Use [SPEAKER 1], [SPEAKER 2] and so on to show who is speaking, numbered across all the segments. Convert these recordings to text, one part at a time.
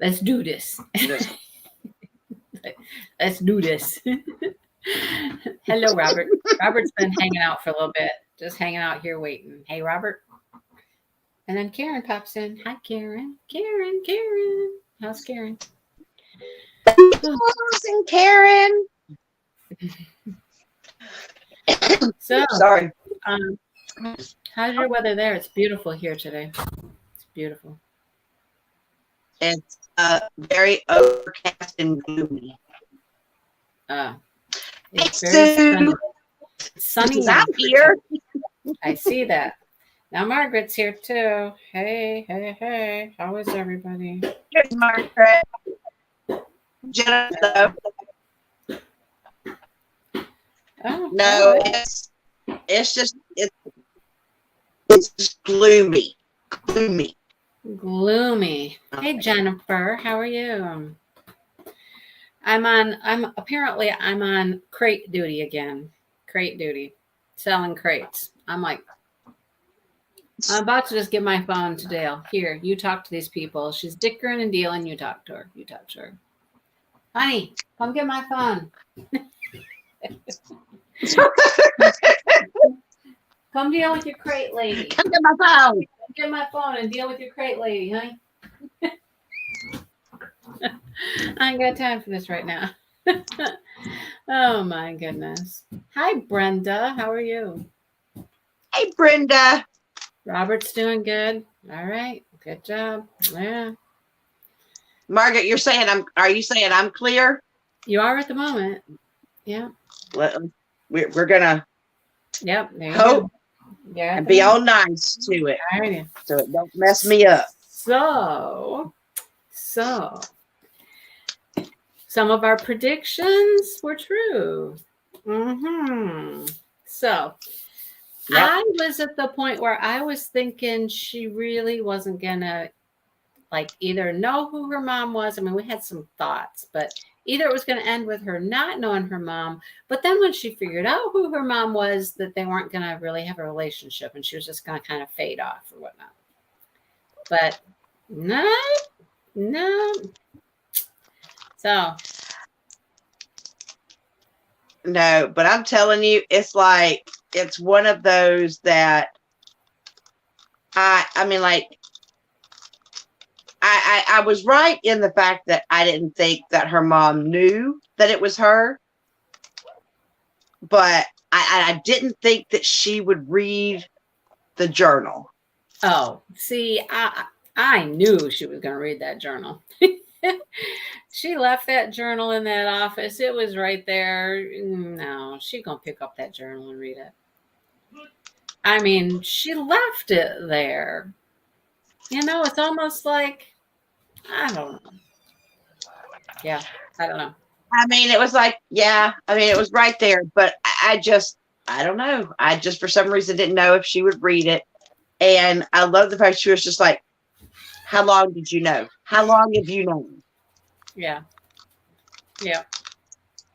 [SPEAKER 1] Let's do this.
[SPEAKER 2] Just
[SPEAKER 1] Let's do this. Hello, Robert. Robert's been hanging out for a little bit, just hanging out here waiting. Hey, Robert. And then Karen pops in. Hi, Karen. Karen, Karen. How's Karen? Oh,
[SPEAKER 2] and Karen.
[SPEAKER 1] so,
[SPEAKER 2] Sorry.
[SPEAKER 1] um, how's your weather there? It's beautiful here today. It's beautiful.
[SPEAKER 2] It's very overcast and gloomy.
[SPEAKER 1] Uh,
[SPEAKER 2] Hey,
[SPEAKER 1] it's very
[SPEAKER 2] Sue.
[SPEAKER 1] sunny. It's sunny
[SPEAKER 2] I'm
[SPEAKER 1] and
[SPEAKER 2] here.
[SPEAKER 1] I see that. Now Margaret's here too. Hey, hey, hey. How is everybody?
[SPEAKER 2] Here's Margaret. Jennifer.
[SPEAKER 1] Oh,
[SPEAKER 2] No,
[SPEAKER 1] oh,
[SPEAKER 2] it's just gloomy. Gloomy.
[SPEAKER 1] gloomy. Hey Jennifer, how are you? I'm on crate duty again. Crate duty. Selling crates. I'm about to just give my phone to Dale. Here, you talk to these people. She's dickering and dealing. You talk to her. You talk to her. Honey, come get my phone. Come deal with your crate lady.
[SPEAKER 2] Come get my phone.
[SPEAKER 1] Come get my phone and deal with your crate lady, honey. I ain't got time for this right now. Oh my goodness. Hi, Brenda. How are you?
[SPEAKER 2] Hey, Brenda.
[SPEAKER 1] Robert's doing good. All right. Good job. Yeah.
[SPEAKER 2] Margaret, are you saying I'm clear?
[SPEAKER 1] You are at the moment. Yeah.
[SPEAKER 2] We're gonna
[SPEAKER 1] Yep. There you
[SPEAKER 2] hope
[SPEAKER 1] go. Yeah.
[SPEAKER 2] and be all nice to it,
[SPEAKER 1] All right.
[SPEAKER 2] so it don't mess me up.
[SPEAKER 1] So, some of our predictions were true. So,
[SPEAKER 2] Yep.
[SPEAKER 1] I was at the point where I was thinking she really wasn't gonna like either know who her mom was. I mean, we had some thoughts, but either it was going to end with her not knowing her mom. But then when she figured out who her mom was, that they weren't going to really have a relationship and she was just going to kind of fade off or whatnot. But no. So.
[SPEAKER 2] No, but I'm telling you, it's one of those that I mean, like, I was right in the fact that I didn't think that her mom knew that it was her, but I didn't think that she would read the journal.
[SPEAKER 1] Oh, see, I knew she was going to read that journal. She left that journal in that office. It was right there. No, she going to pick up that journal and read it. I mean, she left it there. You know, it's almost like, I don't know. Yeah, I don't know.
[SPEAKER 2] I mean, it was like, yeah, I mean, it was right there, but I don't know. I just, for some reason, didn't know if she would read it. And I love the fact she was just like, how long did you know? How long have you known?
[SPEAKER 1] Yeah. Yeah.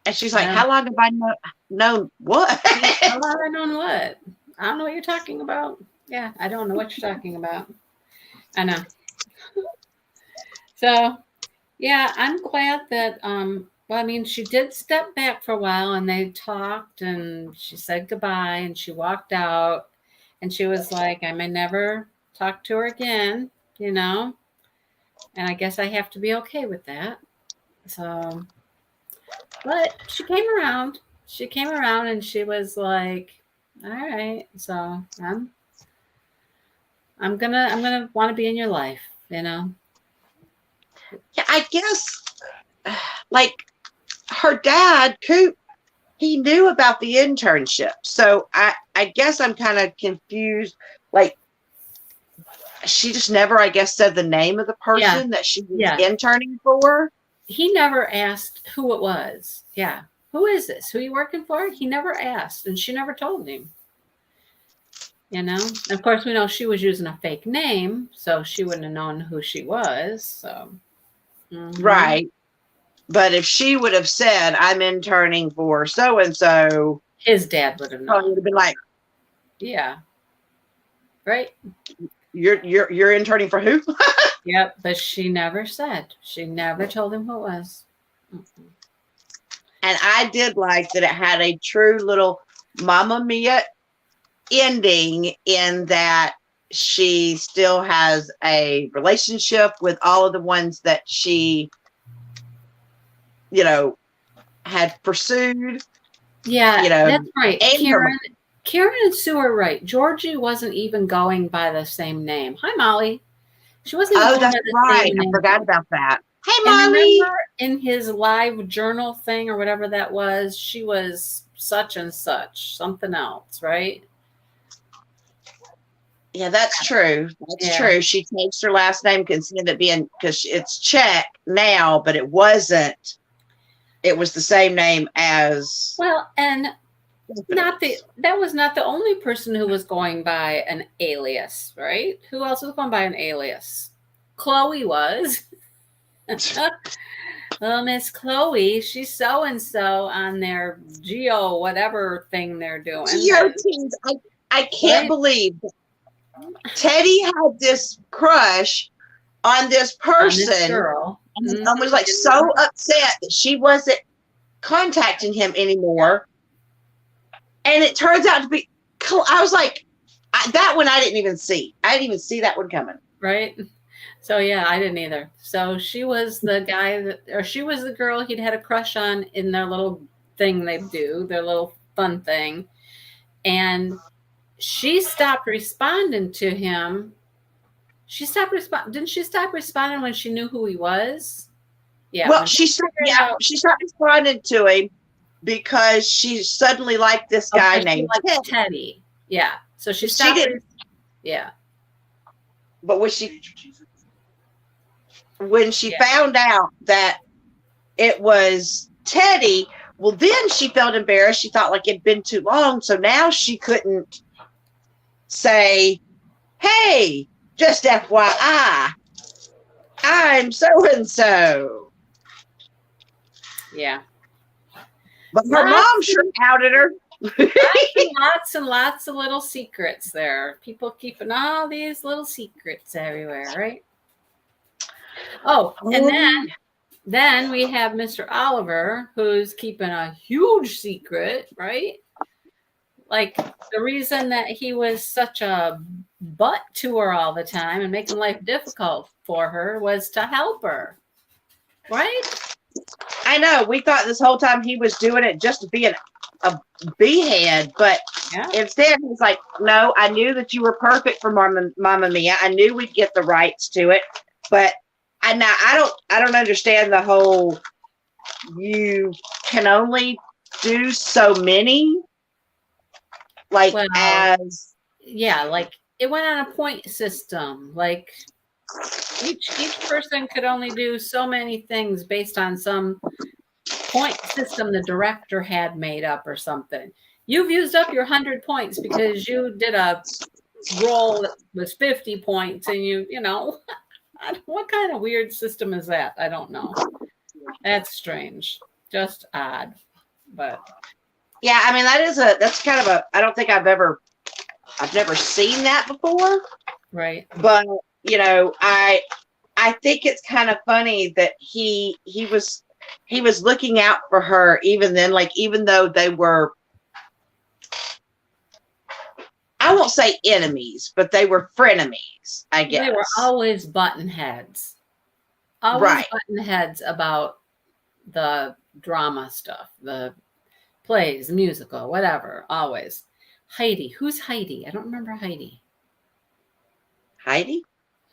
[SPEAKER 2] And she's like, how long have I known what?
[SPEAKER 1] How long have I known what? I don't know what you're talking about. Yeah, I don't know what you're talking about. I know. So, yeah, I'm glad that, well, I mean, she did step back for a while and they talked and she said goodbye and she walked out and she was like, I may never talk to her again, you know? And I guess I have to be okay with that. So, but she came around. She came around and she was like, all right, so I'm gonna want to be in your life, you know?
[SPEAKER 2] Yeah, I guess, like, her dad, Coop, he knew about the internship. So I guess I'm kind of confused. Like, she just never, I guess, said the name of the person that she was interning for.
[SPEAKER 1] He never asked who it was. Yeah. Who is this? Who are you working for? He never asked, and she never told him. You know? Of course, we know she was using a fake name, so she wouldn't have known who she was. So,
[SPEAKER 2] Right. But if she would have said, I'm interning for so and so,
[SPEAKER 1] his dad would have known.
[SPEAKER 2] Probably would have been like,
[SPEAKER 1] yeah. Right?
[SPEAKER 2] You're interning for who?
[SPEAKER 1] Yep, but she never said. She never told him who it was. Mm-mm.
[SPEAKER 2] And I did like that it had a true little Mamma Mia ending in that she still has a relationship with all of the ones that she, had pursued,
[SPEAKER 1] Yeah, that's right.
[SPEAKER 2] and her.
[SPEAKER 1] Karen and Sue are right. Georgie wasn't even going by the same name. Hi, Molly. She wasn't even
[SPEAKER 2] Oh,
[SPEAKER 1] going
[SPEAKER 2] that's
[SPEAKER 1] by the
[SPEAKER 2] right.
[SPEAKER 1] same
[SPEAKER 2] I
[SPEAKER 1] name.
[SPEAKER 2] forgot about that. Hey,
[SPEAKER 1] And
[SPEAKER 2] Molly.
[SPEAKER 1] remember in his live journal thing or whatever that was, she was such and such, something else, right?
[SPEAKER 2] Yeah, that's true. That's
[SPEAKER 1] Yeah.
[SPEAKER 2] true. She changed her last name because it being because it's Czech now, but it wasn't. It was the same name as.
[SPEAKER 1] Well, and that was not the only person who was going by an alias, right? Who else was going by an alias? Chloe was. Oh, Miss Chloe, she's so and so on their geo whatever thing they're doing.
[SPEAKER 2] GOTs. I can't
[SPEAKER 1] Right?
[SPEAKER 2] believe Teddy had this crush on this
[SPEAKER 1] On this
[SPEAKER 2] person
[SPEAKER 1] girl.
[SPEAKER 2] and was like so upset that she wasn't contacting him anymore. And it turns out to be, I was like, that one I didn't even see. I didn't even see that one coming.
[SPEAKER 1] Right? So yeah, I didn't either. So she was the guy or she was the girl he'd had a crush on in their little thing they do, their little fun thing. And she stopped responding to him. Didn't she stop responding when she knew who he was? Yeah.
[SPEAKER 2] Well, she stopped responding to him because she suddenly liked this guy named
[SPEAKER 1] Teddy. Yeah. So she
[SPEAKER 2] stopped.
[SPEAKER 1] Yeah.
[SPEAKER 2] But when she found out that it was Teddy, well, then she felt embarrassed. She thought like it'd been too long. So now she couldn't say, hey, just FYI, I'm so-and-so.
[SPEAKER 1] Yeah.
[SPEAKER 2] But her mom sure outed her.
[SPEAKER 1] Lots and lots of little secrets there. People keeping all these little secrets everywhere, right? Oh, and then we have Mr. Oliver, who's keeping a huge secret, right? Like the reason that he was such a butt to her all the time and making life difficult for her was to help her, right?
[SPEAKER 2] I know. We thought this whole time he was doing it just to be a b-head, but instead he's like, no, I knew that you were perfect for Mamma Mia. I knew we'd get the rights to it, but I don't understand the whole you can only do so many. Like like
[SPEAKER 1] it went on a point system. Like each person could only do so many things based on some point system the director had made up or something. You've used up your 100 points because you did a roll that was 50 points and you know, what kind of weird system is that? I don't know. That's strange. Just odd. But
[SPEAKER 2] yeah, I mean that's kind of I don't think I've never seen that before.
[SPEAKER 1] Right.
[SPEAKER 2] But I think it's kind of funny that he was looking out for her even then, like even though they were, I won't say enemies, but they were frenemies, I guess.
[SPEAKER 1] They were always button heads. Always button heads about the drama stuff, the plays, musical, whatever, always. Heidi. Who's Heidi? I don't remember Heidi.
[SPEAKER 2] Heidi?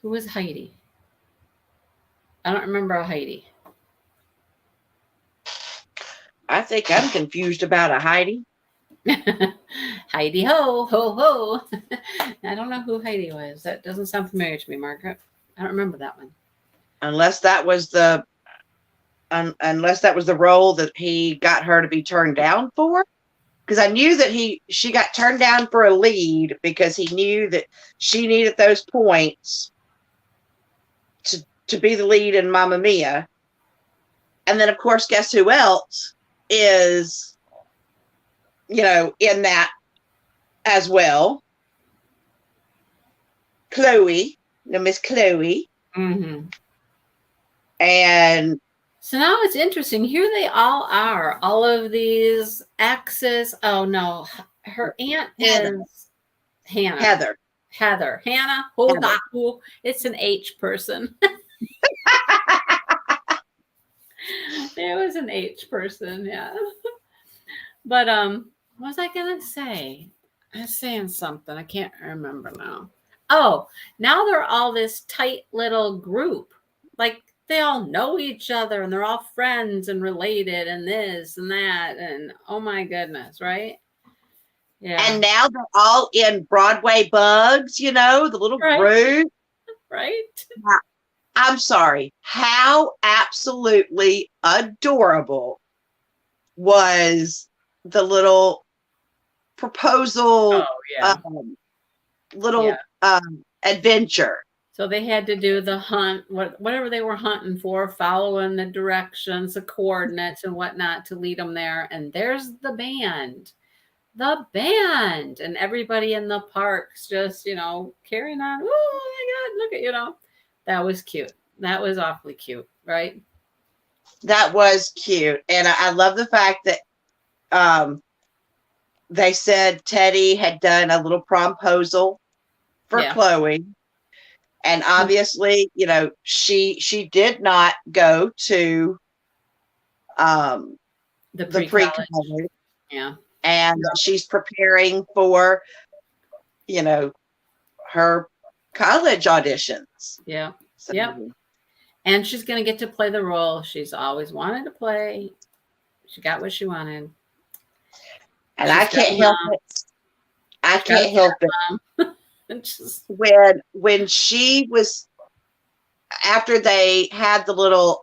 [SPEAKER 1] Who was Heidi? I don't remember a Heidi.
[SPEAKER 2] I think I'm confused about a Heidi.
[SPEAKER 1] Heidi ho, ho, ho. I don't know who Heidi was. That doesn't sound familiar to me, Margaret. I don't remember that one.
[SPEAKER 2] Unless that was the role that he got her to be turned down for. Because I knew that she got turned down for a lead because he knew that she needed those points to be the lead in Mamma Mia. And then, of course, guess who else is, in that as well? Chloe, Miss Chloe,
[SPEAKER 1] Mm-hmm.
[SPEAKER 2] and
[SPEAKER 1] So now it's interesting. Here they all are. All of these exes. Oh no, her aunt
[SPEAKER 2] Heather.
[SPEAKER 1] is Hannah.
[SPEAKER 2] Heather.
[SPEAKER 1] Heather. Hannah. Hold
[SPEAKER 2] Heather.
[SPEAKER 1] on. It's an H person. It was an H person. Yeah. But what was I gonna say? I was saying something. I can't remember now. Oh, now they're all this tight little group. Like they all know each other and they're all friends and related and this and that and oh my goodness, right? Yeah.
[SPEAKER 2] And now they're all in Broadway Bugs, the little
[SPEAKER 1] Right.
[SPEAKER 2] group.
[SPEAKER 1] Right.
[SPEAKER 2] I'm sorry. How absolutely adorable was the little proposal,
[SPEAKER 1] Oh yeah.
[SPEAKER 2] little adventure?
[SPEAKER 1] So they had to do the hunt, whatever they were hunting for, following the directions, the coordinates, and whatnot to lead them there. And there's the band, and everybody in the parks just, carrying on. Oh my God, look at, that was cute. That was awfully cute, right?
[SPEAKER 2] That was cute. And I love the fact that they said Teddy had done a little promposal for Chloe. And obviously, she did not go to the pre-college.
[SPEAKER 1] Yeah.
[SPEAKER 2] And she's preparing for, her college auditions.
[SPEAKER 1] Yeah.
[SPEAKER 2] So,
[SPEAKER 1] yep. And she's going to get to play the role she's always wanted to play. She got what she wanted.
[SPEAKER 2] And I can't help it. I can't help it.
[SPEAKER 1] Just...
[SPEAKER 2] When she was, after they had the little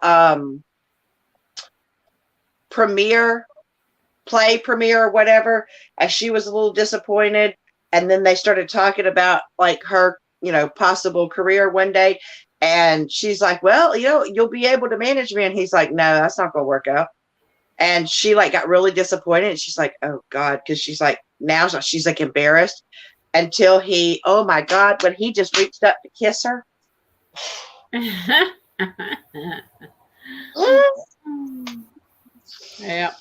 [SPEAKER 2] play premiere or whatever, as she was a little disappointed, and then they started talking about like her, possible career one day, and she's like, well, you'll be able to manage me, and he's like, no, that's not gonna work out. And she like got really disappointed, and she's like, oh God, because she's like, now she's like embarrassed, until he, oh my God, when he just reached up to kiss her.
[SPEAKER 1] Yeah.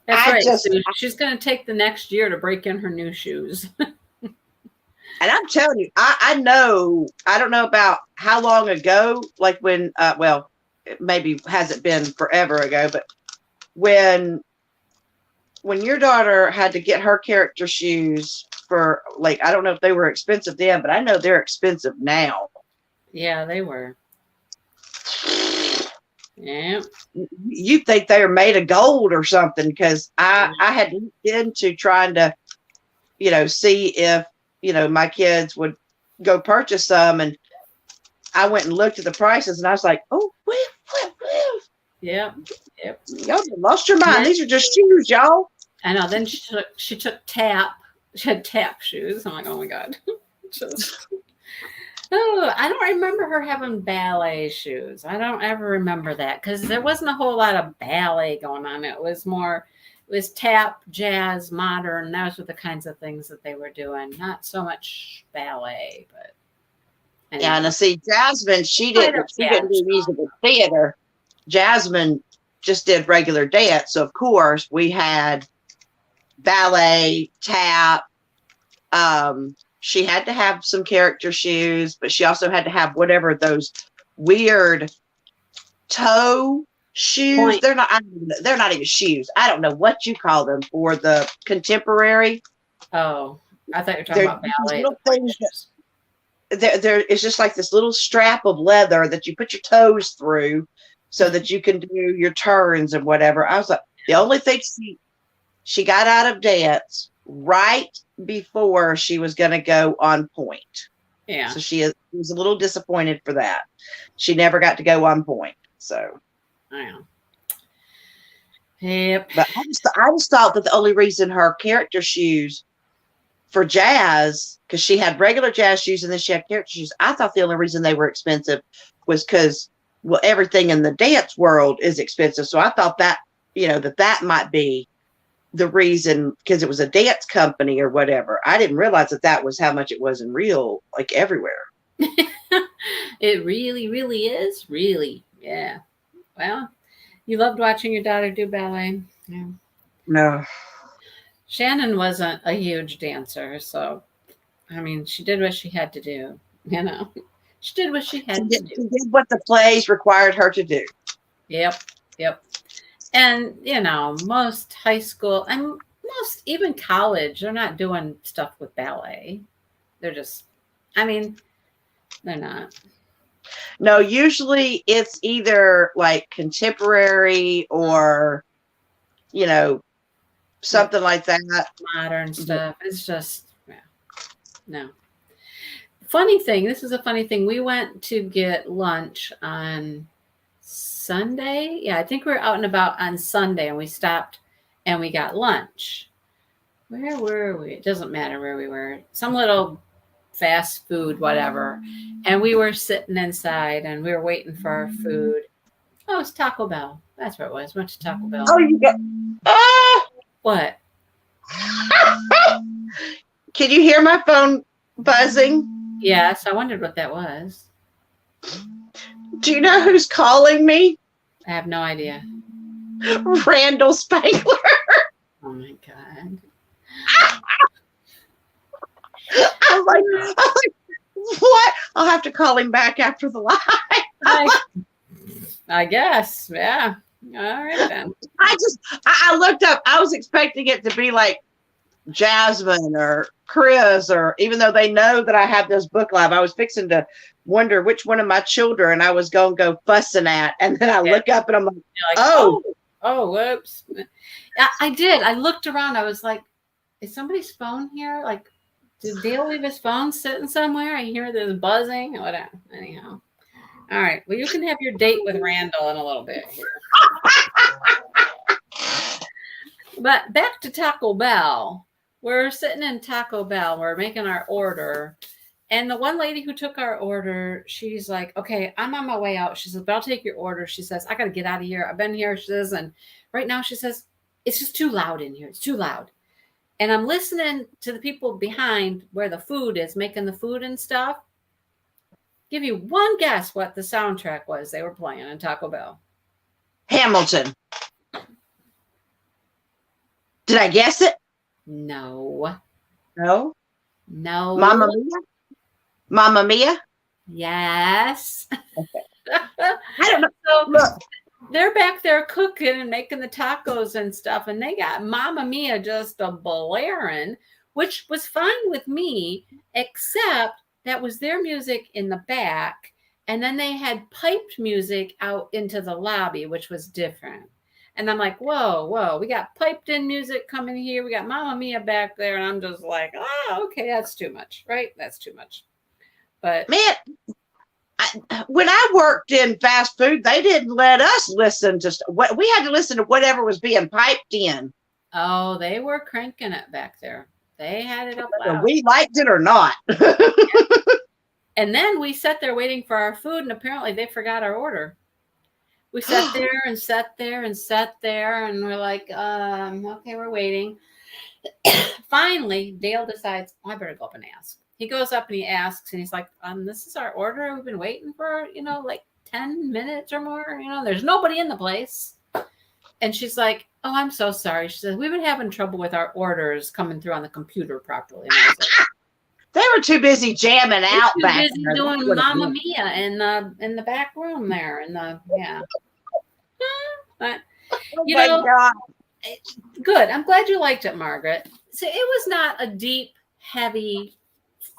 [SPEAKER 1] That's right. So she's going to take the next year to break in her new shoes.
[SPEAKER 2] And I'm telling you, I know, I don't know about how long ago, like when, well, it maybe hasn't been forever ago, but when your daughter had to get her character shoes for, like, I don't know if they were expensive then, but I know they're expensive now.
[SPEAKER 1] Yeah, they were. Yeah.
[SPEAKER 2] You think they're made of gold or something, because I had looked into trying to, see if, my kids would go purchase some, and I went and looked at the prices, and I was like, oh,
[SPEAKER 1] yeah. Yep.
[SPEAKER 2] Y'all lost your mind. These are just shoes, y'all.
[SPEAKER 1] I know. Then she took tap. She had tap shoes. I'm like, oh my God. I don't remember her having ballet shoes. I don't ever remember that, because there wasn't a whole lot of ballet going on. It was tap, jazz, modern. Those were the kinds of things that they were doing. Not so much ballet, but
[SPEAKER 2] anyway. Yeah. And see, Jasmine, she didn't do musical theater. Jasmine just did regular dance. So of course we had ballet, tap. She had to have some character shoes, but she also had to have whatever those weird toe shoes. They're not even shoes. I don't know what you call them for the contemporary.
[SPEAKER 1] Oh, I thought you were talking about ballet.
[SPEAKER 2] It's just like this little strap of leather that you put your toes through so that you can do your turns and whatever. I was like, the only thing she got out of dance right before she was going to go on point.
[SPEAKER 1] Yeah.
[SPEAKER 2] So she was a little disappointed for that. She never got to go on point. So.
[SPEAKER 1] Yeah. Yep.
[SPEAKER 2] But I just thought that the only reason her character shoes for jazz, because she had regular jazz shoes and then she had character shoes, I thought the only reason they were expensive was because, well, everything in the dance world is expensive. So I thought that, that might be the reason, because it was a dance company or whatever. I didn't realize that was how much it was in real, like everywhere.
[SPEAKER 1] It really, really is. Really. Yeah. Well, you loved watching your daughter do ballet. Yeah.
[SPEAKER 2] No.
[SPEAKER 1] Shannon wasn't a huge dancer, so I mean, she did what she had to do. You know, she did what she had to do.
[SPEAKER 2] She did what the plays required her to do.
[SPEAKER 1] Yep. Yep. And you know, most high school and most even college, they're not doing stuff with ballet. They're just, I mean, they're not.
[SPEAKER 2] No, usually it's either like contemporary or, something like that.
[SPEAKER 1] Modern stuff. It's just, yeah, no. Funny thing, this is a funny thing. We went to get lunch on Sunday. Yeah, I think we were out and about on Sunday and we stopped and we got lunch. Where were we? It doesn't matter where we were. Some little fast food, whatever. And we were sitting inside and we were waiting for our food. Oh, it was Taco Bell. That's where it was. Went to Taco Bell.
[SPEAKER 2] Oh, you got.
[SPEAKER 1] What?
[SPEAKER 2] Can you hear my phone buzzing?
[SPEAKER 1] Yes, I wondered what that was.
[SPEAKER 2] Do you know who's calling me?
[SPEAKER 1] I have no idea.
[SPEAKER 2] Randall Spangler.
[SPEAKER 1] Oh my God.
[SPEAKER 2] I'm like, what? I'll have to call him back after the live.
[SPEAKER 1] I guess. Yeah. All right then.
[SPEAKER 2] I looked up. I was expecting it to be like Jasmine or Chris, or even though they know that I have this book live, I was fixing to wonder which one of my children I was going to go fussing at. And then I look up and I'm like,
[SPEAKER 1] oh, whoops. I did. I looked around. I was like, is somebody's phone here? Like, did Dale leave his phone sitting somewhere? I hear this buzzing. Whatever. Anyhow. All right. Well, you can have your date with Randall in a little bit here. But back to Taco Bell. We're sitting in Taco Bell. We're making our order. And the one lady who took our order, she's like, okay, I'm on my way out. She says, but I'll take your order. She says, I got to get out of here. I've been here. She says, and right now she says, it's just too loud in here. It's too loud. And I'm listening to the people behind where the food is, making the food and stuff. Give you one guess what the soundtrack was they were playing in Taco Bell.
[SPEAKER 2] Hamilton. Did I guess it?
[SPEAKER 1] No.
[SPEAKER 2] No.
[SPEAKER 1] No.
[SPEAKER 2] Mamma Mia? Mamma Mia?
[SPEAKER 1] Yes.
[SPEAKER 2] Okay. I don't know.
[SPEAKER 1] So
[SPEAKER 2] look.
[SPEAKER 1] They're back there cooking and making the tacos and stuff, and they got Mamma Mia just a blaring, which was fine with me, except that was their music in the back, and then they had piped music out into the lobby, which was different. And I'm like, whoa, we got piped in music coming here. We got Mamma Mia back there, and I'm just like, okay, that's too much, right? That's too much. But
[SPEAKER 2] man, when I worked in fast food, they didn't let us listen to what we had to listen to whatever was being piped in.
[SPEAKER 1] Oh, they were cranking it back there. They had it up loud.
[SPEAKER 2] We liked it or not.
[SPEAKER 1] And then we sat there waiting for our food, and apparently they forgot our order. We sat there and sat there and sat there, and we're like, okay, we're waiting. Finally, Dale decides, I better go up and ask. He goes up and he asks, and he's like, this is our order. We've been waiting for, like 10 minutes or more. There's nobody in the place. And she's like, oh, I'm so sorry. She says, we've been having trouble with our orders coming through on the computer properly. And I was like,
[SPEAKER 2] they were too busy jamming out back
[SPEAKER 1] there. Doing Mamma Mia in the back room there. Yeah. But,
[SPEAKER 2] God.
[SPEAKER 1] Good. I'm glad you liked it, Margaret. So it was not a deep, heavy,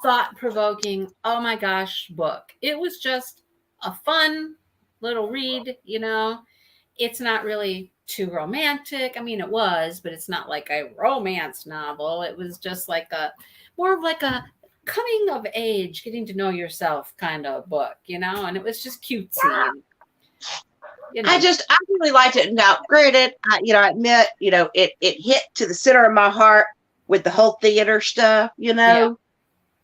[SPEAKER 1] thought-provoking, oh my gosh, book. It was just a fun little read. It's not really too romantic. I mean, it was, but it's not like a romance novel. It was just like more of like a coming of age, getting to know yourself kind of book, and it was just cutesy.
[SPEAKER 2] I really liked it. Now, granted, I admit, it hit to the center of my heart with the whole theater stuff, Yeah.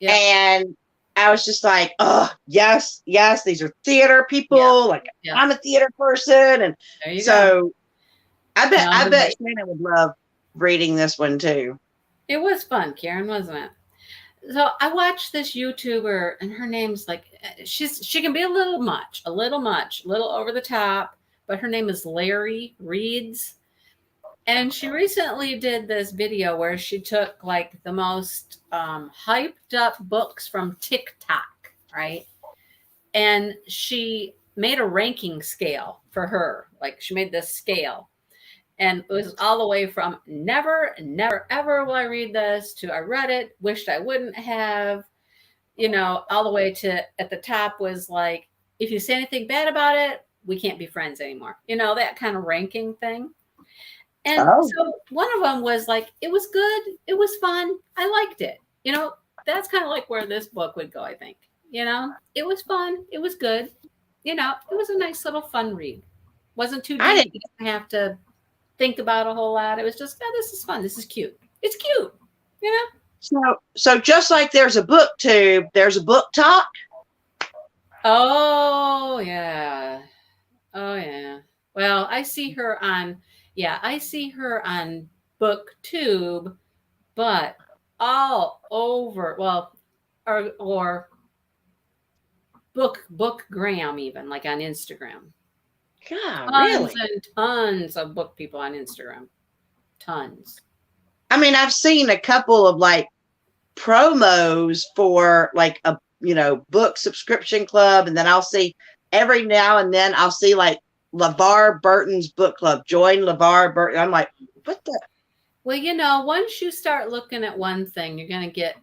[SPEAKER 2] And I was just like, oh, yes, these are theater people. I'm a theater person. And so I bet Shannon would love reading this one too.
[SPEAKER 1] It was fun, Karen, wasn't it? So I watched this YouTuber, and her name's like she can be a little over the top, but her name is Larry Reeds. And she recently did this video where she took like the most hyped up books from TikTok, right? And she made a ranking scale for her. Like she made this scale. And it was all the way from never, never, ever will I read this to I read it, wished I wouldn't have, all the way to at the top was like, if you say anything bad about it, we can't be friends anymore. That kind of ranking thing. And
[SPEAKER 2] Oh,
[SPEAKER 1] so one of them was like, it was good. It was fun. I liked it. That's kind of like where this book would go, I think. It was fun. It was good. It was a nice little fun read. Wasn't too
[SPEAKER 2] I
[SPEAKER 1] deep.
[SPEAKER 2] didn't.
[SPEAKER 1] You didn't have to think about a whole lot. It was just, oh, this is fun. This is cute. It's cute.
[SPEAKER 2] So just like there's a book tube, there's a book talk.
[SPEAKER 1] Oh, yeah. Oh, yeah. Well, I see her on BookTube, but all over, well, or Bookgram, even like on Instagram.
[SPEAKER 2] God,
[SPEAKER 1] Tons
[SPEAKER 2] really?
[SPEAKER 1] and tons of book people on Instagram. Tons.
[SPEAKER 2] I mean, I've seen a couple of like promos for like a book subscription club, and then I'll see every now and then I'll see like LeVar Burton's book club. Join LeVar Burton. I'm like, what the?
[SPEAKER 1] Well, once you start looking at one thing, you're going to get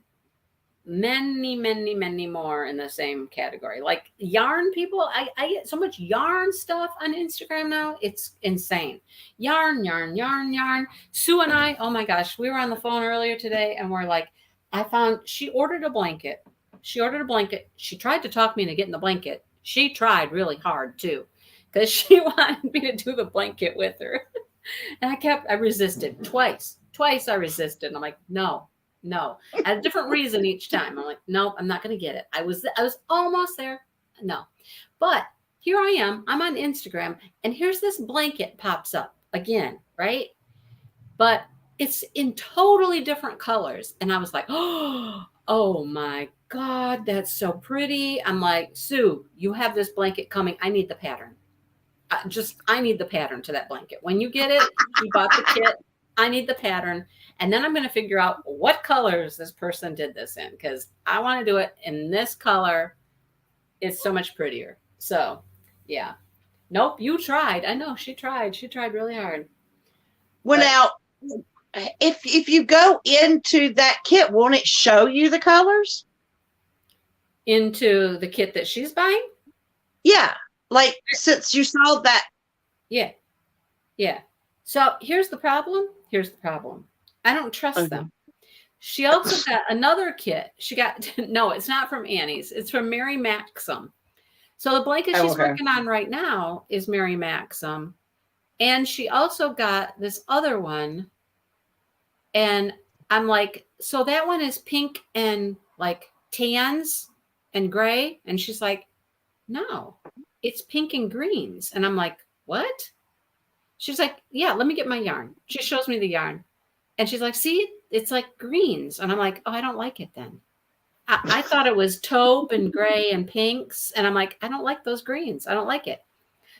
[SPEAKER 1] many, many, many more in the same category. Like yarn people, I get so much yarn stuff on Instagram now. It's insane. Yarn, yarn, yarn, yarn. Sue and I, oh my gosh, we were on the phone earlier today and we're like, she ordered a blanket. She tried to talk me into getting the blanket. She tried really hard too, because she wanted me to do the blanket with her. And I resisted twice. I resisted. And I'm like, no. I had a different reason each time. I'm like, no, I'm not going to get it. I was almost there. No. But here I am. I'm on Instagram, and here's this blanket pops up again, right? But it's in totally different colors. And I was like, oh my God, that's so pretty. I'm like, Sue, you have this blanket coming. I need the pattern. I need the pattern to that blanket. When you get it, you bought the kit. I need the pattern. And then I'm going to figure out what colors this person did this in, because I want to do it in this color. It's so much prettier. So, yeah. Nope, you tried. I know she tried. She tried really hard.
[SPEAKER 2] Well,
[SPEAKER 1] But
[SPEAKER 2] now, if you go into that kit, won't it show you the colors?
[SPEAKER 1] into the kit that she's buying?
[SPEAKER 2] Yeah, like since you saw that.
[SPEAKER 1] Yeah. Yeah. So here's the problem. I don't trust them. She also got another kit. She got, no, it's not from Annie's. It's from Mary Maxim. So the blanket she's working on right now is Mary Maxim. And she also got this other one. And I'm like, so that one is pink and like tans and gray. And she's like, no, it's pink and greens. And I'm like, what? She's like, yeah, let me get my yarn. She shows me the yarn. And she's like, see, it's like greens. And I'm like, oh, I don't like it then. I thought it was taupe and gray and pinks. And I'm like, I don't like those greens. I don't like it.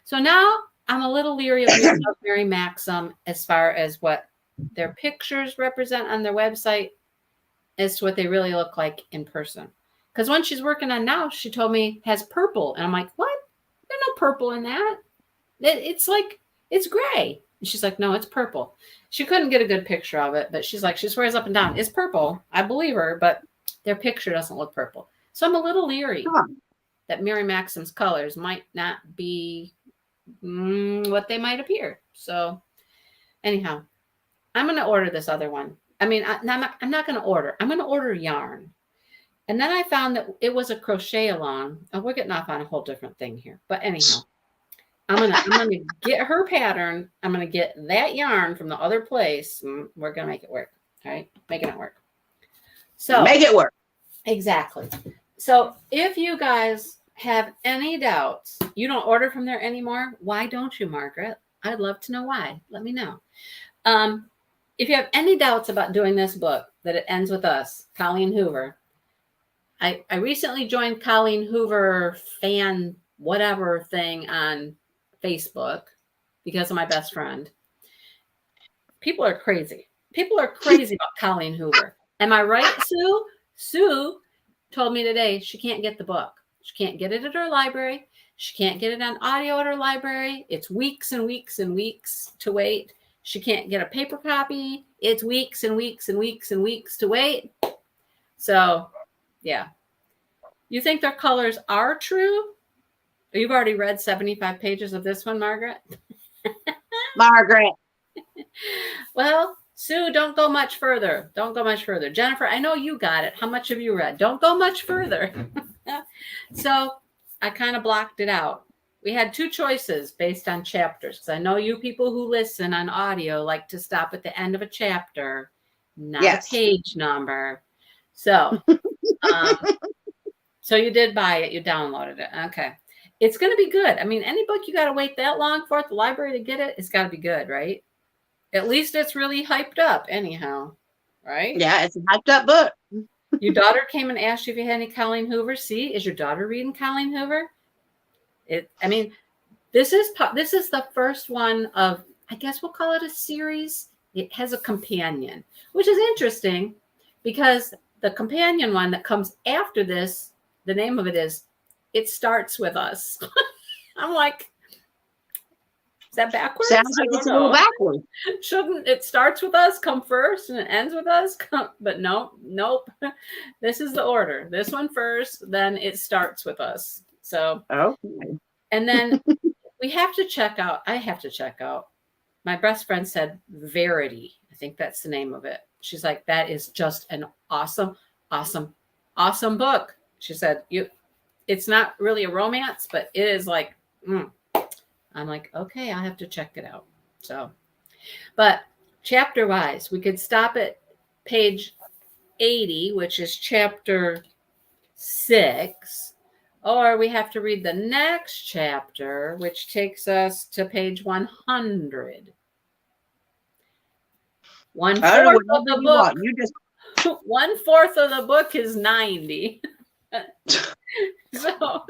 [SPEAKER 1] So now I'm a little leery of Mary Maxim as far as what their pictures represent on their website as to what they really look like in person. Because one she's working on now, she told me has purple. And I'm like, what? There's no purple in that. It's like, it's gray. And she's like, no, it's purple. She couldn't get a good picture of it, but she's like, she swears up and down, it's purple. I believe her, but their picture doesn't look purple. So I'm a little leery that Mary Maxim's colors might not be what they might appear. So anyhow, I'm going to order this other one. I mean, I'm not going to order. I'm going to order yarn. And then I found that it was a crochet along. Oh, we're getting off on a whole different thing here. But anyhow, I'm gonna get her pattern. I'm gonna get that yarn from the other place. We're gonna make it work. All right, making it work. So
[SPEAKER 2] make it work.
[SPEAKER 1] Exactly. So if you guys have any doubts, you don't order from there anymore. Why don't you, Margaret? I'd love to know why. Let me know. if you have any doubts about doing this book, that it ends with us, Colleen Hoover. I recently joined Colleen Hoover fan whatever thing on Facebook because of my best friend. People are crazy. People are crazy about Colleen Hoover. Am I right, Sue? Sue told me today she can't get the book. She can't get it at her library. She can't get it on audio at her library. It's weeks and weeks and weeks to wait. She can't get a paper copy. It's weeks and weeks and weeks and weeks to wait. So, yeah. You think their colors are true? You've already read 75 pages of this one, Margaret?
[SPEAKER 2] Margaret.
[SPEAKER 1] Well, Sue, don't go much further. Don't go much further. Jennifer, I know you got it. How much have you read? Don't go much further. So I kind of blocked it out. We had two choices based on chapters, because I know you people who listen on audio like to stop at the end of a chapter, not a page number. So, so you did buy it. You downloaded it. Okay. It's going to be good. I mean, any book you got to wait that long for at the library to get it, it's got to be good, right? At least it's really hyped up anyhow, right?
[SPEAKER 2] Yeah, it's a hyped up book.
[SPEAKER 1] Your daughter came and asked you if you had any Colleen Hoover. See, is your daughter reading Colleen Hoover? I mean, this is the first one of, I guess we'll call it a series. It has a companion, which is interesting because the companion one that comes after this, the name of it is It Starts With Us. I'm like, is that backwards?
[SPEAKER 2] Sounds like it's a little backwards.
[SPEAKER 1] Shouldn't It Starts With Us come first and it ends with us? But nope. This is the order. This one first, then It Starts With Us. So,
[SPEAKER 2] okay.
[SPEAKER 1] And then I have to check out. My best friend said Verity. I think that's the name of it. She's like, that is just an awesome, awesome, awesome book. She said, it's not really a romance, but it is like, I'm like, okay, I'll have to check it out. So, but chapter wise, we could stop at page 80, which is chapter 6, or we have to read the next chapter, which takes us to page 100. 1/4 of the book.
[SPEAKER 2] You just
[SPEAKER 1] 1/4 of the book is 90. So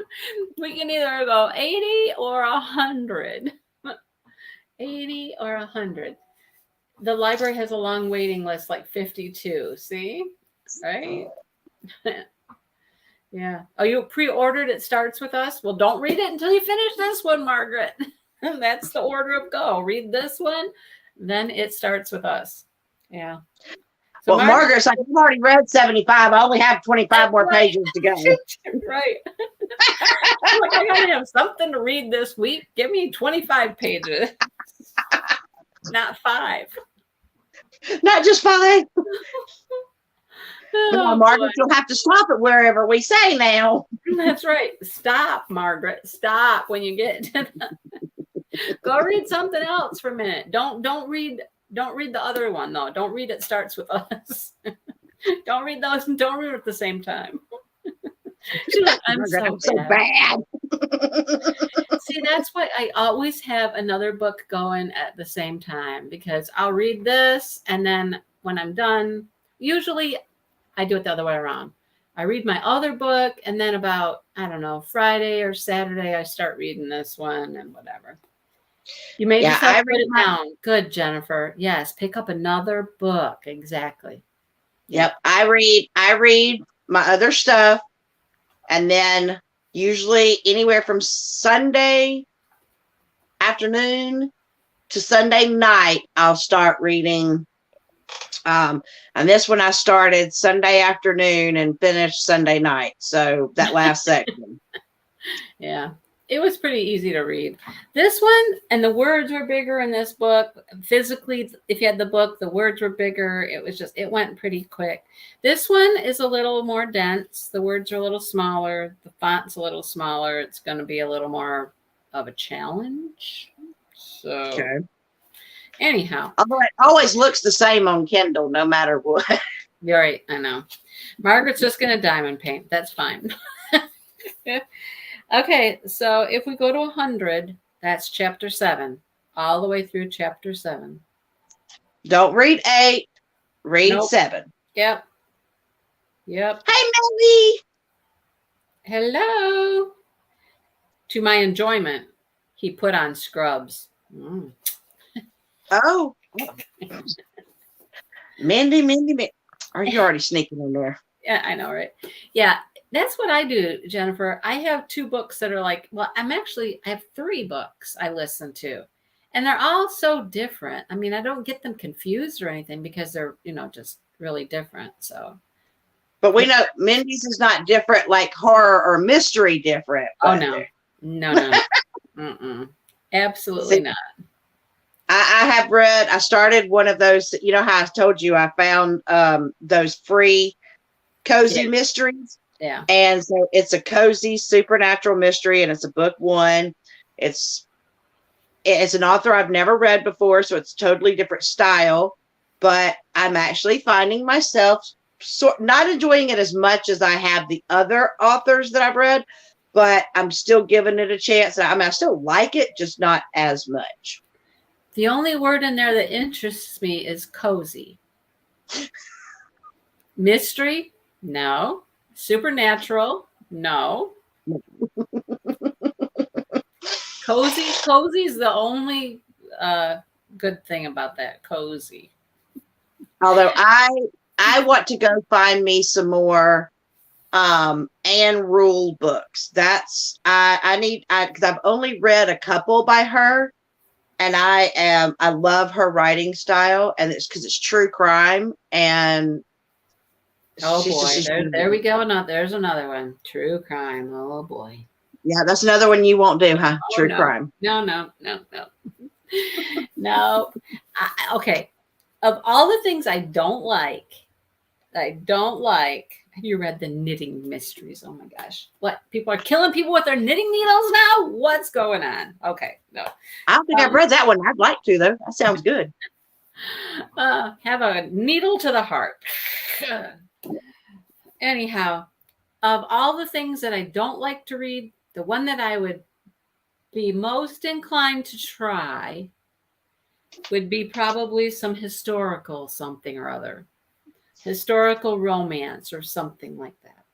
[SPEAKER 1] we can either go 80 or 100. 80 or 100. The library has a long waiting list, like 52. See? Right? Yeah. Oh, you pre-ordered It Starts With Us? Well, don't read it until you finish this one, Margaret. That's the order of go. Read this one, then It Starts With Us. Yeah. So
[SPEAKER 2] well, Margaret's like, I've already read 75. I only have 25 more pages to go.
[SPEAKER 1] Right. Like, I gotta have something to read this week. Give me 25 pages. Not 5.
[SPEAKER 2] Not just 5.
[SPEAKER 1] Oh,
[SPEAKER 2] Margaret, you'll have to stop it wherever we say now.
[SPEAKER 1] That's right. Stop, Margaret. Stop when you get to go read something else for a minute. Don't read the other one though. Don't read It Starts With Us. Don't read those and don't read it at the same time. She's like, I'm so bad. See, that's why I always have another book going at the same time, because I'll read this and then when I'm done, usually I do it the other way around. I read my other book and then about, I don't know, Friday or Saturday, I start reading this one and whatever. You made yourself put it down. Good, Jennifer. Yes, pick up another book. Exactly.
[SPEAKER 2] Yep. I read my other stuff, and then usually anywhere from Sunday afternoon to Sunday night, I'll start reading. And this one I started Sunday afternoon and finished Sunday night. So that last section.
[SPEAKER 1] Yeah. It was pretty easy to read. This one, and the words were bigger in this book. Physically, if you had the book, the words were bigger. It went pretty quick. This one is a little more dense. The words are a little smaller. The font's a little smaller. It's going to be a little more of a challenge. So, anyhow.
[SPEAKER 2] Although it always looks the same on Kindle, no matter what.
[SPEAKER 1] You're right. I know. Margaret's just going to diamond paint. That's fine. Okay, so if we go to 100, that's chapter 7, all the way through chapter 7.
[SPEAKER 2] Don't read 8. Read
[SPEAKER 1] Nope.
[SPEAKER 2] 7.
[SPEAKER 1] Yep. Yep.
[SPEAKER 2] Hey, Melly.
[SPEAKER 1] Hello. To my enjoyment, he put on Scrubs.
[SPEAKER 2] Oh. Mindy. Are you already sneaking in there?
[SPEAKER 1] Yeah, I know, right? Yeah, that's what I do, Jennifer. I have 2 books that are like, well, I have 3 books I listen to, and they're all so different. I mean, I don't get them confused or anything because they're, just really different. So,
[SPEAKER 2] But we know Mindy's is not different like horror or mystery different.
[SPEAKER 1] oh
[SPEAKER 2] But
[SPEAKER 1] no, no. Mm-mm. Absolutely
[SPEAKER 2] see,
[SPEAKER 1] not.
[SPEAKER 2] I started one of those, you know how I told you I found those free cozy mysteries.
[SPEAKER 1] Yeah.
[SPEAKER 2] And so it's a cozy supernatural mystery and it's a book 1. It's an author I've never read before, so it's totally different style, but I'm actually finding myself not enjoying it as much as I have the other authors that I've read, but I'm still giving it a chance. I mean, I still like it, just not as much.
[SPEAKER 1] The only word in there that interests me is cozy. Mystery? No. Supernatural? No. Cozy is the only good thing about that. Cozy.
[SPEAKER 2] Although I want to go find me some more Anne Rule books. That's I need because I've only read a couple by her, and I love her writing style, and it's because it's true crime and
[SPEAKER 1] Oh boy, there we go. No, there's another one. True crime. Oh boy.
[SPEAKER 2] yeah, that's another one you won't do, huh?
[SPEAKER 1] Oh
[SPEAKER 2] True
[SPEAKER 1] no.
[SPEAKER 2] crime.
[SPEAKER 1] No. No. Okay. Of all the things I don't like. Have you read the knitting mysteries? Oh my gosh. What? People are killing people with their knitting needles now? What's going on? Okay. No.
[SPEAKER 2] I don't think I've read that one. I'd like to though. That sounds good.
[SPEAKER 1] Have a needle to the heart. Anyhow, of all the things that I don't like to read, the one that I would be most inclined to try would be probably some historical something or other. Historical romance or something like that.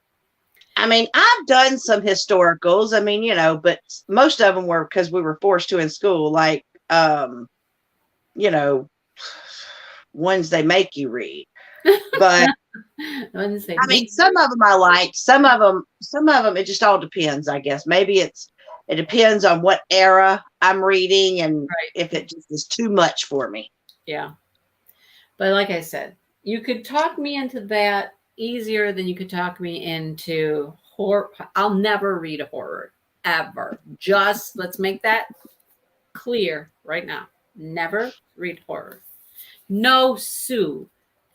[SPEAKER 2] I mean, I've done some historicals. I mean, but most of them were because we were forced to in school, like, you know, ones they make you read. But I mean, some of them I like. Some of them, it just all depends, I guess. Maybe it depends on what era I'm reading and if it just is too much for me.
[SPEAKER 1] Yeah. But like I said, you could talk me into that easier than you could talk me into horror. I'll never read a horror ever. Just let's make that clear right now. Never read horror. No Sue.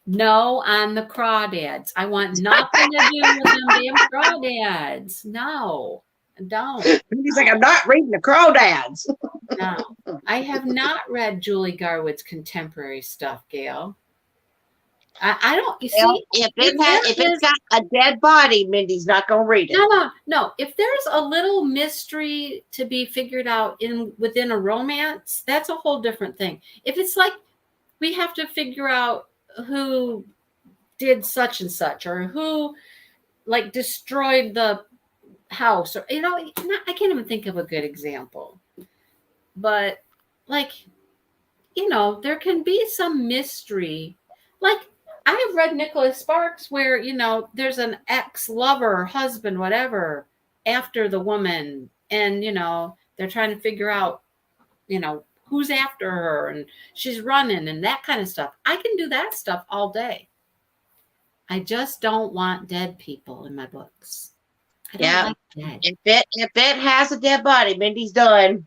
[SPEAKER 1] No on the crawdads. I want nothing to do with them damn crawdads. No, don't.
[SPEAKER 2] He's like, I'm not reading the crawdads.
[SPEAKER 1] No, I have not read Julie Garwood's contemporary stuff, Gail. I don't. You see,
[SPEAKER 2] if it's got a dead body, Mindy's not going to read it.
[SPEAKER 1] No. If there's a little mystery to be figured out within a romance, that's a whole different thing. If it's like we have to figure out who did such and such, or who like destroyed the house, or I can't even think of a good example. But like, there can be some mystery. Like I have read Nicholas Sparks where, there's an ex-lover, husband, whatever, after the woman, and they're trying to figure out, who's after her, and she's running and that kind of stuff. I can do that stuff all day. I just don't want dead people in my books. I don't like dead.
[SPEAKER 2] If it has a dead body, Mindy's done.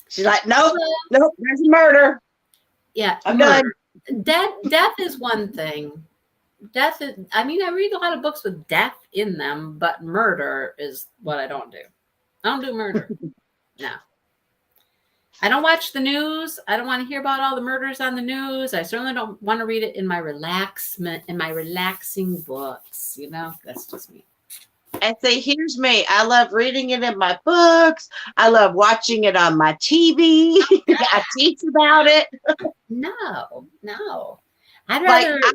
[SPEAKER 2] She's like, nope, there's a murder.
[SPEAKER 1] Yeah,
[SPEAKER 2] I'm done.
[SPEAKER 1] Death is one thing. I read a lot of books with death in them, but murder is what I don't do. I don't do murder. No. I don't watch the news. I don't want to hear about all the murders on the news. I certainly don't want to read it in my relaxing books. That's just me.
[SPEAKER 2] And see, here's me. I love reading it in my books. I love watching it on my TV. I teach about it.
[SPEAKER 1] No. I'd
[SPEAKER 2] Like
[SPEAKER 1] rather.
[SPEAKER 2] I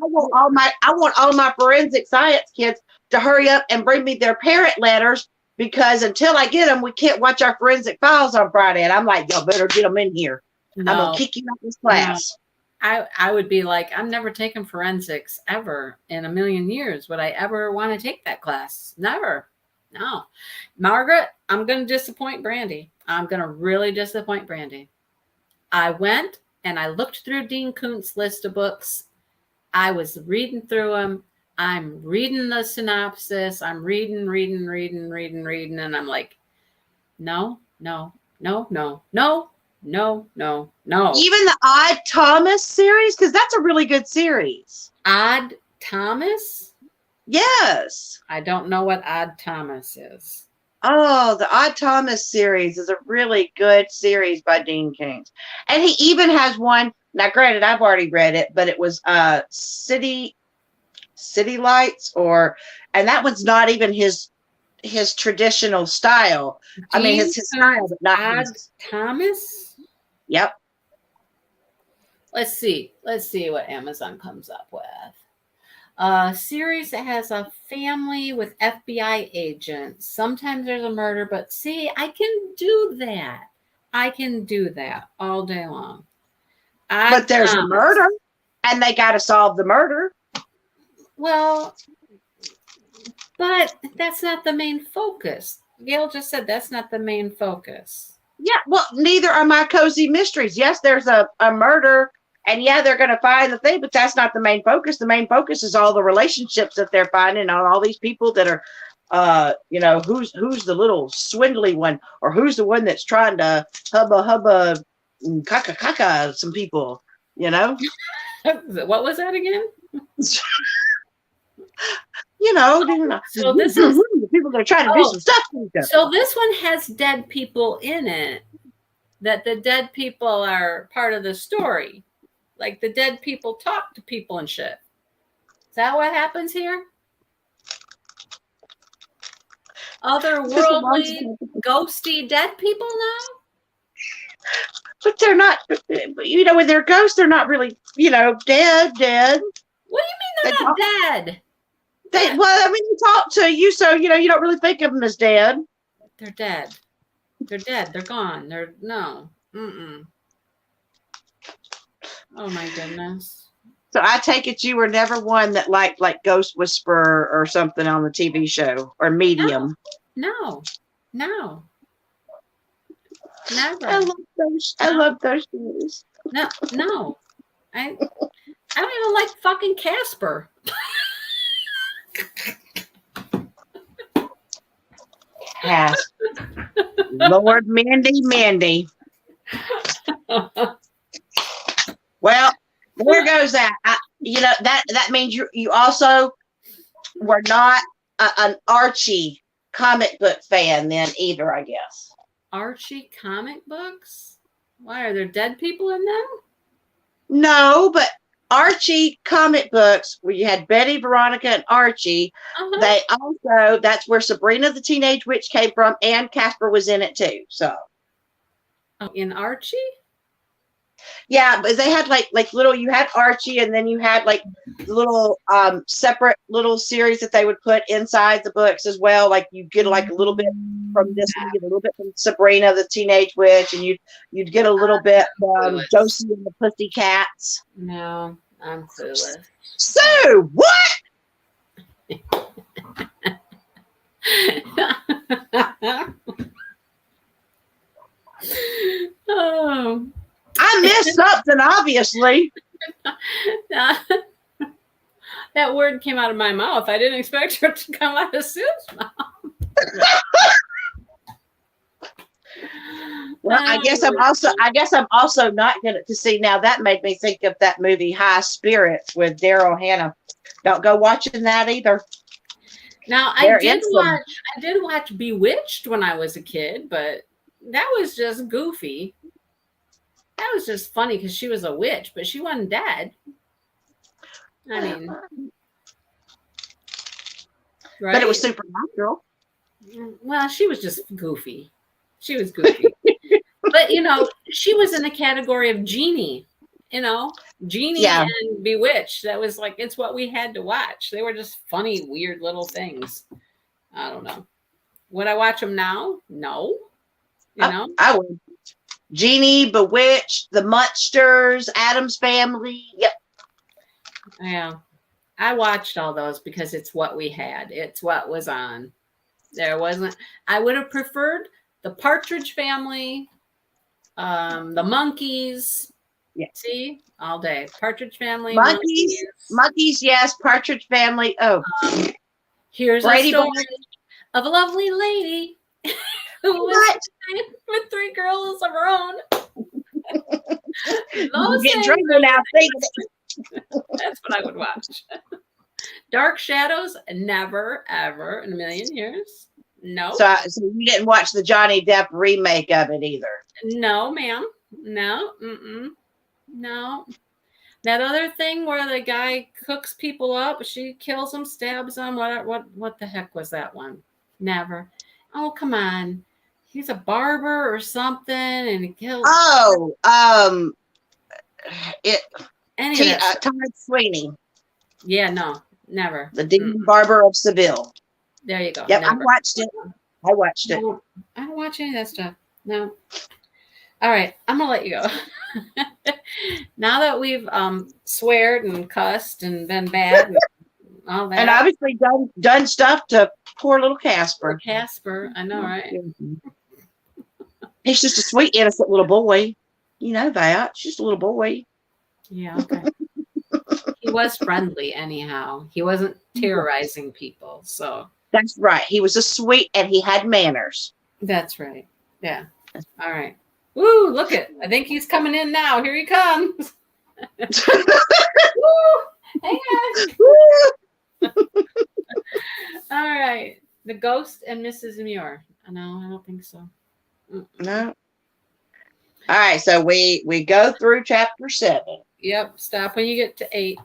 [SPEAKER 2] want all my forensic science kids to hurry up and bring me their parent letters because until I get them, we can't watch our forensic files on Friday. And I'm like, y'all better get them in here. I'm gonna
[SPEAKER 1] No,
[SPEAKER 2] kick you out of this class.
[SPEAKER 1] I would be like, I'm never taking forensics ever in a million years. Would I ever want to take that class? Never. No. Margaret, I'm going to disappoint Brandy. I'm going to really disappoint Brandy. I went and I looked through Dean Koontz's list of books. I was reading through them. I'm reading the synopsis. I'm reading. And I'm like, no.
[SPEAKER 2] Even the Odd Thomas series, because that's a really good series.
[SPEAKER 1] Odd Thomas?
[SPEAKER 2] Yes.
[SPEAKER 1] I don't know what Odd Thomas is.
[SPEAKER 2] Oh, the Odd Thomas series is a really good series by Dean Koontz. And he even has one. Now, granted, I've already read it, but it was City Lights, and that one's not even his traditional style. I mean, his style, but not
[SPEAKER 1] Odd
[SPEAKER 2] his.
[SPEAKER 1] Thomas?
[SPEAKER 2] Yep.
[SPEAKER 1] Let's see what Amazon comes up with. A series that has a family with FBI agents. Sometimes there's a murder, but see, I can do that. I can do that all day long.
[SPEAKER 2] But there's a murder, and they got to solve the murder.
[SPEAKER 1] Well, but that's not the main focus. Gail just said that's not the main focus.
[SPEAKER 2] Yeah, well, neither are my cozy mysteries. Yes, there's a murder, and yeah, they're going to find the thing, but that's not the main focus. The main focus is all the relationships that they're finding on all these people that are, who's the little swindly one, or who's the one that's trying to hubba, caca some people,
[SPEAKER 1] What was that again?
[SPEAKER 2] So this is the people that are trying to do some stuff.
[SPEAKER 1] So this one has dead people in it, that the dead people are part of the story. Like the dead people talk to people and shit. Is that what happens here? Otherworldly, ghosty dead people now?
[SPEAKER 2] But they're not, when they're ghosts, they're not really, dead.
[SPEAKER 1] What do you mean they're not dead?
[SPEAKER 2] They talk to you, so, you don't really think of them as dead.
[SPEAKER 1] They're dead. They're gone. No. Mm-mm. Oh, my goodness.
[SPEAKER 2] So I take it you were never one that liked like Ghost Whisperer or something on the TV show or Medium.
[SPEAKER 1] No. Never.
[SPEAKER 2] I love those shows.
[SPEAKER 1] No. I don't even like fucking Casper.
[SPEAKER 2] Casper. Lord Mandy. Well, there goes that. That means you also were not an Archie comic book fan then either, I guess.
[SPEAKER 1] Archie comic books? Why, are there dead people in them?
[SPEAKER 2] No, but Archie comic books, where you had Betty, Veronica, and Archie, they also, that's where Sabrina the Teenage Witch came from, and Casper was in it too. So,
[SPEAKER 1] in Archie?
[SPEAKER 2] Yeah, but they had like little, you had Archie, and then you had like little separate little series that they would put inside the books as well. Like you get like a little bit from this, you get a little bit from Sabrina the Teenage Witch, and you'd get a little bit from Josie and the Pussycats.
[SPEAKER 1] No, I'm clueless.
[SPEAKER 2] So what?
[SPEAKER 1] Oh.
[SPEAKER 2] I missed something, obviously.
[SPEAKER 1] That word came out of my mouth. I didn't expect it to come out of Sue's mouth.
[SPEAKER 2] Well, I guess I'm also not gonna see now. That made me think of that movie High Spirits with Daryl Hannah. Don't go watching that either.
[SPEAKER 1] Now I did watch Bewitched when I was a kid, but that was just goofy. That was just funny because she was a witch, but she wasn't dead. I mean,
[SPEAKER 2] right? But it was supernatural.
[SPEAKER 1] Well, she was just goofy. She was goofy. But, she was in the category of Genie, Genie
[SPEAKER 2] Yeah.
[SPEAKER 1] and Bewitched. That was like, it's what we had to watch. They were just funny, weird little things. I don't know. Would I watch them now? No.
[SPEAKER 2] I would. Genie, Bewitched, The Munsters, Adam's Family. Yep.
[SPEAKER 1] Yeah. I watched all those because it's what we had. It's what was on. I would have preferred the Partridge Family, the Monkeys.
[SPEAKER 2] Yeah.
[SPEAKER 1] See, all day. Partridge Family,
[SPEAKER 2] Monkeys, yes. Partridge Family. Oh,
[SPEAKER 1] here's
[SPEAKER 2] Brady
[SPEAKER 1] a story
[SPEAKER 2] Bunch.
[SPEAKER 1] of a lovely lady who was with 3 girls of her own.
[SPEAKER 2] You get drunk now.
[SPEAKER 1] That's what I would watch. Dark Shadows, never, ever in a million years. No.
[SPEAKER 2] So you didn't watch the Johnny Depp remake of it either?
[SPEAKER 1] No, ma'am. No. No. That other thing where the guy cooks people up, she kills them, stabs them. What the heck was that one? Never. Oh, come on. He's a barber or something, and he kills.
[SPEAKER 2] Oh, Todd Sweeney.
[SPEAKER 1] Yeah, no, never.
[SPEAKER 2] The Demon Barber of Seville.
[SPEAKER 1] There you go.
[SPEAKER 2] Yep,
[SPEAKER 1] never.
[SPEAKER 2] I watched it.
[SPEAKER 1] No, I don't watch any of that stuff. No. All right, I'm gonna let you go. Now that we've sweared and cussed and been bad and all that,
[SPEAKER 2] and obviously done stuff to poor little Casper.
[SPEAKER 1] Casper, I know, right?
[SPEAKER 2] He's just a sweet, innocent little boy. You know that. He's just a little boy.
[SPEAKER 1] Yeah, okay. He was friendly, anyhow. He wasn't terrorizing people, so.
[SPEAKER 2] That's right. He was a sweet, and he had manners.
[SPEAKER 1] That's right. Yeah. All right. Woo! Look it. I think he's coming in now. Here he comes. Woo! Hey guys. All right. The Ghost and Mrs. Muir. No, I don't think so.
[SPEAKER 2] No. All right. So we go through chapter 7.
[SPEAKER 1] Yep. Stop when you get to 8.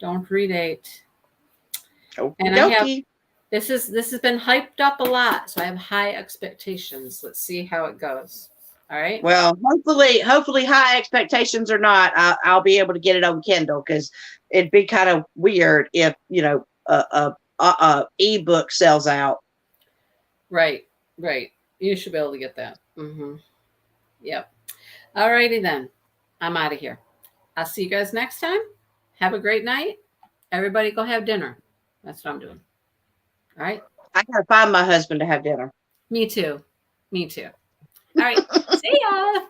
[SPEAKER 1] Don't read 8.
[SPEAKER 2] Okey
[SPEAKER 1] and
[SPEAKER 2] dokey.
[SPEAKER 1] I have this has been hyped up a lot, so I have high expectations. Let's see how it goes. All right.
[SPEAKER 2] Well, hopefully high expectations or not, I'll be able to get it on Kindle, because it'd be kind of weird if a ebook sells out.
[SPEAKER 1] Right. You should be able to get that. Mm-hmm. Yep. All righty then. I'm out of here. I'll see you guys next time. Have a great night. Everybody go have dinner. That's what I'm doing. All right.
[SPEAKER 2] I gotta find my husband to have dinner.
[SPEAKER 1] Me too. All right. See ya.